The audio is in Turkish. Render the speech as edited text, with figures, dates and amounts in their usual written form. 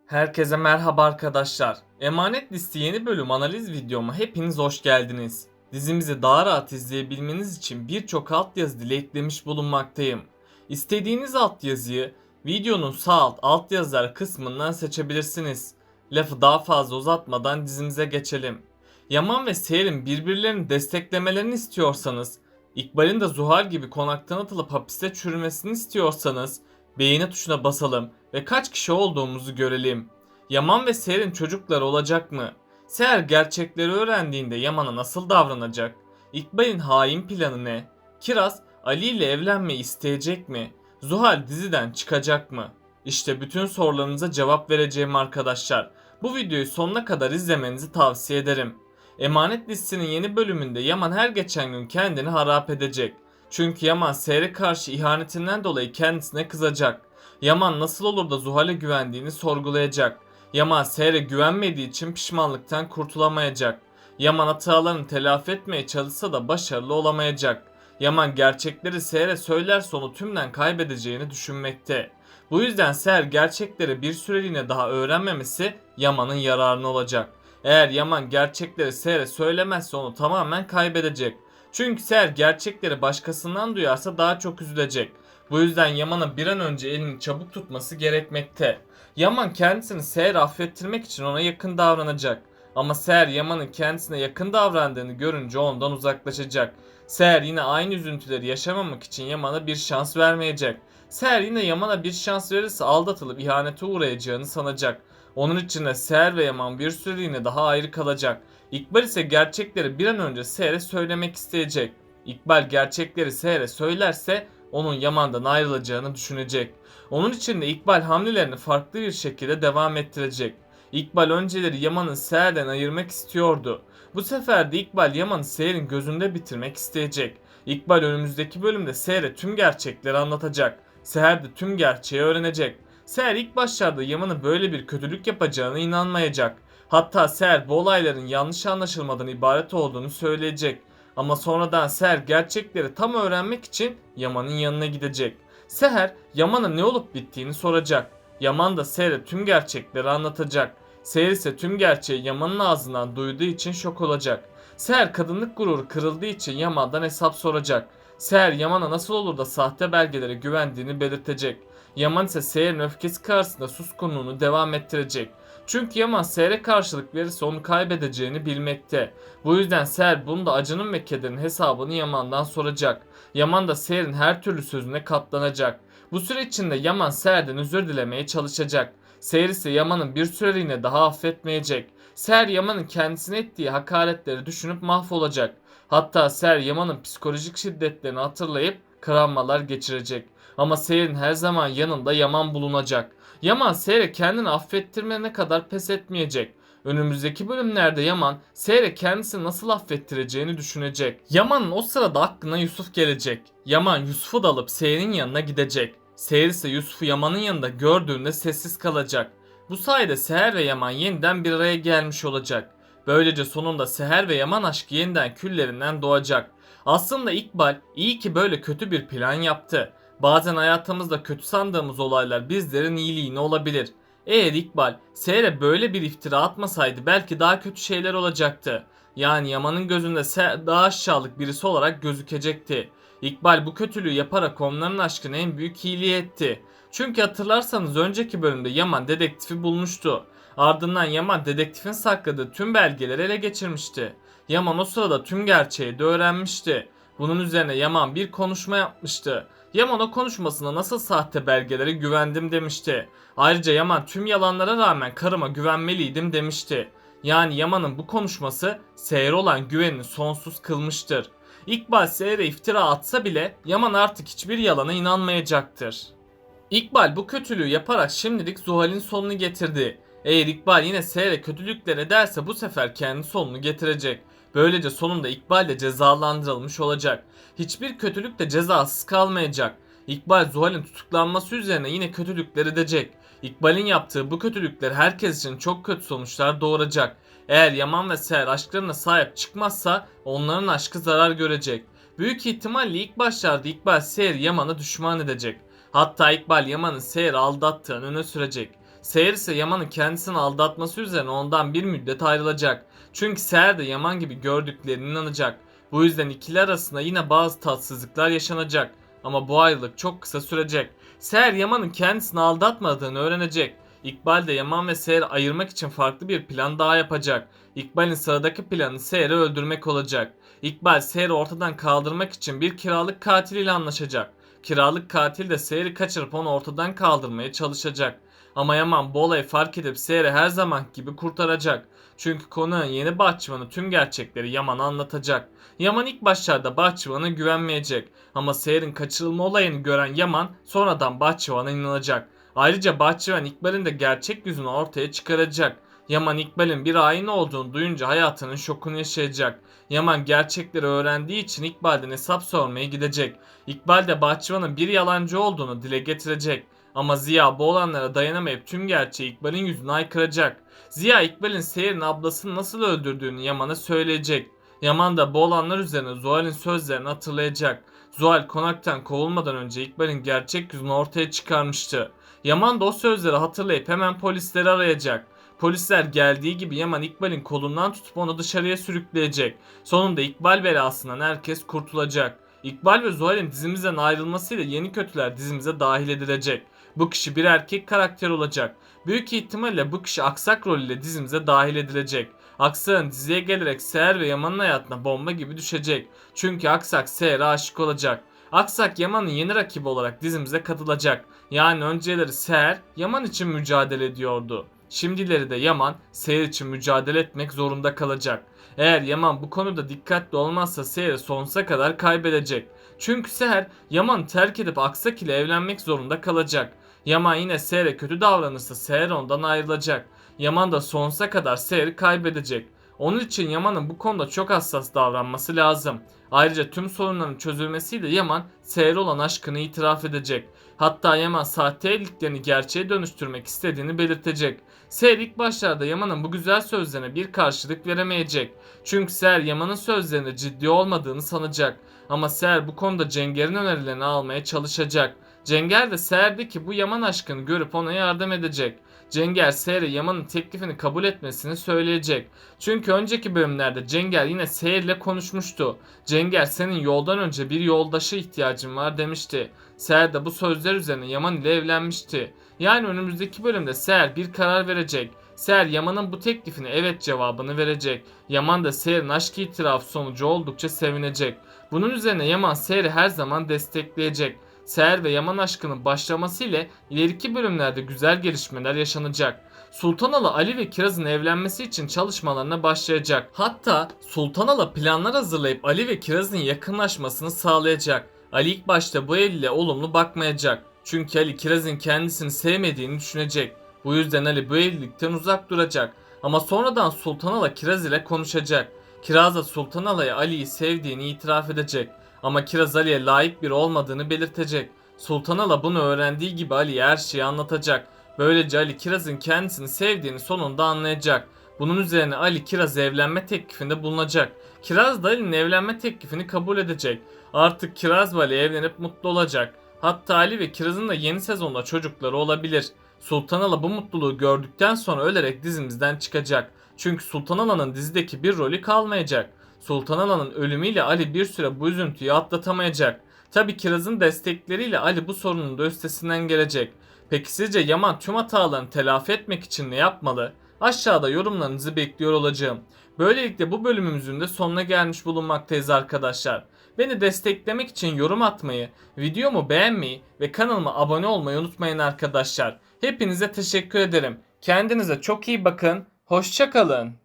Herkese merhaba arkadaşlar. Emanet Listi yeni bölüm analiz videoma hepiniz hoş geldiniz. Dizimizi daha rahat izleyebilmeniz için birçok altyazı dili eklemiş bulunmaktayım. İstediğiniz altyazıyı videonun sağ altyazılar kısmından seçebilirsiniz. Lafı daha fazla uzatmadan dizimize geçelim. Yaman ve Seher'in birbirlerini desteklemelerini istiyorsanız, İkbal'in de Zuhal gibi konaktan atılıp hapiste çürümesini istiyorsanız beğeni tuşuna basalım ve kaç kişi olduğumuzu görelim. Yaman ve Seher'in çocukları olacak mı? Seher gerçekleri öğrendiğinde Yaman'a nasıl davranacak? İkbal'in hain planı ne? Kiraz Ali ile evlenmeyi isteyecek mi? Zuhal diziden çıkacak mı? İşte bütün sorularınıza cevap vereceğim arkadaşlar. Bu videoyu sonuna kadar izlemenizi tavsiye ederim. Emanet Listi'nin yeni bölümünde Yaman her geçen gün kendini harap edecek. Çünkü Yaman Seher'e karşı ihanetinden dolayı kendisine kızacak. Yaman nasıl olur da Zuhal'e güvendiğini sorgulayacak. Yaman Seher'e güvenmediği için pişmanlıktan kurtulamayacak. Yaman hatalarını telafi etmeye çalışsa da başarılı olamayacak. Yaman gerçekleri Seher'e söylerse onu tümden kaybedeceğini düşünmekte. Bu yüzden Seher gerçekleri bir süreliğine daha öğrenmemesi Yaman'ın yararına olacak. Eğer Yaman gerçekleri Seher'e söylemezse onu tamamen kaybedecek. Çünkü Seher gerçekleri başkasından duyarsa daha çok üzülecek. Bu yüzden Yaman'a bir an önce elini çabuk tutması gerekmekte. Yaman kendisini Seher'e affettirmek için ona yakın davranacak. Ama Seher Yaman'ın kendisine yakın davrandığını görünce ondan uzaklaşacak. Seher yine aynı üzüntüleri yaşamamak için Yaman'a bir şans vermeyecek. Seher yine Yaman'a bir şans verirse aldatılıp ihanete uğrayacağını sanacak. Onun için de Seher ve Yaman bir süreliğine daha ayrı kalacak. İkbal ise gerçekleri bir an önce Seher'e söylemek isteyecek. İkbal gerçekleri Seher'e söylerse onun Yaman'dan ayrılacağını düşünecek. Onun için de İkbal hamlelerini farklı bir şekilde devam ettirecek. İkbal önceleri Yaman'ı Seher'den ayırmak istiyordu. Bu sefer de İkbal Yaman'ı Seher'in gözünde bitirmek isteyecek. İkbal önümüzdeki bölümde Seher'e tüm gerçekleri anlatacak. Seher de tüm gerçeği öğrenecek. Seher ilk başlarda Yaman'ın böyle bir kötülük yapacağına inanmayacak. Hatta Seher bu olayların yanlış anlaşılmadan ibaret olduğunu söyleyecek. Ama sonradan Seher gerçekleri tam öğrenmek için Yaman'ın yanına gidecek. Seher Yaman'a ne olup bittiğini soracak. Yaman da Seher'e tüm gerçekleri anlatacak. Seher ise tüm gerçeği Yaman'ın ağzından duyduğu için şok olacak. Seher kadınlık gururu kırıldığı için Yaman'dan hesap soracak. Seher Yaman'a nasıl olur da sahte belgelere güvendiğini belirtecek. Yaman ise Seher'in öfkesi karşısında suskunluğunu devam ettirecek. Çünkü Yaman Seher'e karşılık verirse onu kaybedeceğini bilmekte. Bu yüzden Seher bunda acının ve kederin hesabını Yaman'dan soracak. Yaman da Seher'in her türlü sözüne katlanacak. Bu süre içinde Yaman Seher'den özür dilemeye çalışacak. Seher ise Yaman'ın bir süreliğine daha affetmeyecek. Seher Yaman'ın kendisine ettiği hakaretleri düşünüp mahvolacak. Hatta Seher Yaman'ın psikolojik şiddetlerini hatırlayıp kıranmalar geçirecek. Ama Seher'in her zaman yanında Yaman bulunacak. Yaman Seher'e kendini affettirmene kadar pes etmeyecek. Önümüzdeki bölümlerde Yaman Seher'e kendisini nasıl affettireceğini düşünecek. Yaman'ın o sırada aklına Yusuf gelecek. Yaman Yusuf'u da alıp Seher'in yanına gidecek. Seher ise Yusuf'u Yaman'ın yanında gördüğünde sessiz kalacak. Bu sayede Seher ve Yaman yeniden bir araya gelmiş olacak. Böylece sonunda Seher ve Yaman aşkı yeniden küllerinden doğacak. Aslında İkbal iyi ki böyle kötü bir plan yaptı. Bazen hayatımızda kötü sandığımız olaylar bizlerin iyiliğine olabilir. Eğer İkbal Seher'e böyle bir iftira atmasaydı belki daha kötü şeyler olacaktı. Yani Yaman'ın gözünde Seher daha aşağılık birisi olarak gözükecekti. İkbal bu kötülüğü yaparak onların aşkına en büyük iyiliği etti. Çünkü hatırlarsanız önceki bölümde Yaman dedektifi bulmuştu. Ardından Yaman dedektifin sakladığı tüm belgeleri ele geçirmişti. Yaman o sırada tüm gerçeği de öğrenmişti. Bunun üzerine Yaman bir konuşma yapmıştı. Yaman o konuşmasında nasıl sahte belgelere güvendim demişti. Ayrıca Yaman tüm yalanlara rağmen karıma güvenmeliydim demişti. Yani Yaman'ın bu konuşması Seher'e olan güvenini sonsuz kılmıştır. İkbal Seher'e iftira atsa bile Yaman artık hiçbir yalana inanmayacaktır. İkbal bu kötülüğü yaparak şimdilik Zuhal'in sonunu getirdi. Eğer İkbal yine Seher'e kötülükler ederse bu sefer kendi sonunu getirecek. Böylece sonunda İkbal de cezalandırılmış olacak. Hiçbir kötülük de cezasız kalmayacak. İkbal Zuhal'in tutuklanması üzerine yine kötülükler edecek. İkbal'in yaptığı bu kötülükler herkes için çok kötü sonuçlar doğuracak. Eğer Yaman ve Seher aşklarına sahip çıkmazsa onların aşkı zarar görecek. Büyük ihtimalle ilk başlarda İkbal Seher Yaman'ı düşman edecek. Hatta İkbal Yaman'ın Seher'i aldattığını öne sürecek. Seher ise Yaman'ın kendisini aldatması üzerine ondan bir müddet ayrılacak. Çünkü Seher de Yaman gibi gördüklerine inanacak. Bu yüzden ikili arasında yine bazı tatsızlıklar yaşanacak. Ama bu ayrılık çok kısa sürecek. Seher Yaman'ın kendisini aldatmadığını öğrenecek. İkbal de Yaman ve Seher'i ayırmak için farklı bir plan daha yapacak. İkbal'in sıradaki planı Seher'i öldürmek olacak. İkbal Seher'i ortadan kaldırmak için bir kiralık katil ile anlaşacak. Kiralık katil de Seher'i kaçırıp onu ortadan kaldırmaya çalışacak. Ama Yaman bu olayı fark edip Seher'i her zaman gibi kurtaracak. Çünkü konunun yeni bahçıvanı tüm gerçekleri Yaman'a anlatacak. Yaman ilk başlarda bahçıvana güvenmeyecek. Ama Seher'in kaçırılma olayını gören Yaman sonradan bahçıvana inanacak. Ayrıca bahçıvan İkbal'in de gerçek yüzünü ortaya çıkaracak. Yaman İkbal'in bir hain olduğunu duyunca hayatının şokunu yaşayacak. Yaman gerçekleri öğrendiği için İkbal'den hesap sormaya gidecek. İkbal de bahçıvanın bir yalancı olduğunu dile getirecek. Ama Ziya bu olanlara dayanamayıp tüm gerçeği İkbal'in yüzüne aykıracak. Ziya İkbal'in Seher'in ablasını nasıl öldürdüğünü Yaman'a söyleyecek. Yaman da bu olanlar üzerine Zuhal'in sözlerini hatırlayacak. Zuhal konaktan kovulmadan önce İkbal'in gerçek yüzünü ortaya çıkarmıştı. Yaman da o sözleri hatırlayıp hemen polisleri arayacak. Polisler geldiği gibi Yaman İkbal'in kolundan tutup onu dışarıya sürükleyecek. Sonunda İkbal belasından herkes kurtulacak. İkbal ve Zuhal'in dizimizden ayrılmasıyla yeni kötüler dizimize dahil edilecek. Bu kişi bir erkek karakter olacak. Büyük ihtimalle bu kişi Aksak rolüyle dizimize dahil edilecek. Aksak'ın diziye gelerek Seher ve Yaman'ın hayatına bomba gibi düşecek. Çünkü Aksak Seher'e aşık olacak. Aksak Yaman'ın yeni rakibi olarak dizimize katılacak. Yani önceleri Seher Yaman için mücadele ediyordu. Şimdileri de Yaman Seher için mücadele etmek zorunda kalacak. Eğer Yaman bu konuda dikkatli olmazsa Seher'i sonsuza kadar kaybedecek. Çünkü Seher Yaman'ı terk edip Aksak ile evlenmek zorunda kalacak. Yaman yine Seher'e kötü davranırsa Seher ondan ayrılacak. Yaman da sonsuza kadar Seher'i kaybedecek. Onun için Yaman'ın bu konuda çok hassas davranması lazım. Ayrıca tüm sorunların çözülmesiyle Yaman Seher'e olan aşkını itiraf edecek. Hatta Yaman sahte evliliklerini gerçeğe dönüştürmek istediğini belirtecek. Seher ilk başlarda Yaman'ın bu güzel sözlerine bir karşılık veremeyecek. Çünkü Seher Yaman'ın sözlerinde ciddi olmadığını sanacak. Ama Seher bu konuda Cenger'in önerilerini almaya çalışacak. Cenger de Seher'deki bu Yaman aşkını görüp ona yardım edecek. Cenger Seher'e Yaman'ın teklifini kabul etmesini söyleyecek. Çünkü önceki bölümlerde Cenger yine Seher'le konuşmuştu. Cenger senin yoldan önce bir yoldaşa ihtiyacın var demişti. Seher de bu sözler üzerine Yaman ile evlenmişti. Yani önümüzdeki bölümde Seher bir karar verecek. Seher Yaman'ın bu teklifine evet cevabını verecek. Yaman da Seher'in aşk itirafı sonucu oldukça sevinecek. Bunun üzerine Yaman Seher'i her zaman destekleyecek. Seher ve Yaman aşkının başlaması ile ileriki bölümlerde güzel gelişmeler yaşanacak. Sultanalı Ali ve Kiraz'ın evlenmesi için çalışmalarına başlayacak. Hatta Sultanalı planlar hazırlayıp Ali ve Kiraz'ın yakınlaşmasını sağlayacak. Ali ilk başta bu evliliğe olumlu bakmayacak. Çünkü Ali Kiraz'ın kendisini sevmediğini düşünecek. Bu yüzden Ali bu evlilikten uzak duracak. Ama sonradan Sultanala Kiraz ile konuşacak. Kiraz da Sultanala'ya Ali'yi sevdiğini itiraf edecek. Ama Kiraz Ali'ye layık biri olmadığını belirtecek. Sultanala bunu öğrendiği gibi Ali'ye her şeyi anlatacak. Böylece Ali Kiraz'ın kendisini sevdiğini sonunda anlayacak. Bunun üzerine Ali Kiraz'a evlenme teklifinde bulunacak. Kiraz da Ali'nin evlenme teklifini kabul edecek. Artık Kiraz ve Ali evlenip mutlu olacak. Hatta Ali ve Kiraz'ın da yeni sezonda çocukları olabilir. Sultanala bu mutluluğu gördükten sonra ölerek dizimizden çıkacak. Çünkü Sultanala'nın dizideki bir rolü kalmayacak. Sultanala'nın ölümüyle Ali bir süre bu üzüntüyü atlatamayacak. Tabi Kiraz'ın destekleriyle Ali bu sorunun da üstesinden gelecek. Peki sizce Yaman tüm hatalarını telafi etmek için ne yapmalı? Aşağıda yorumlarınızı bekliyor olacağım. Böylelikle bu bölümümüzün de sonuna gelmiş bulunmaktayız arkadaşlar. Beni desteklemek için yorum atmayı, videomu beğenmeyi ve kanalıma abone olmayı unutmayın arkadaşlar. Hepinize teşekkür ederim. Kendinize çok iyi bakın. Hoşça kalın.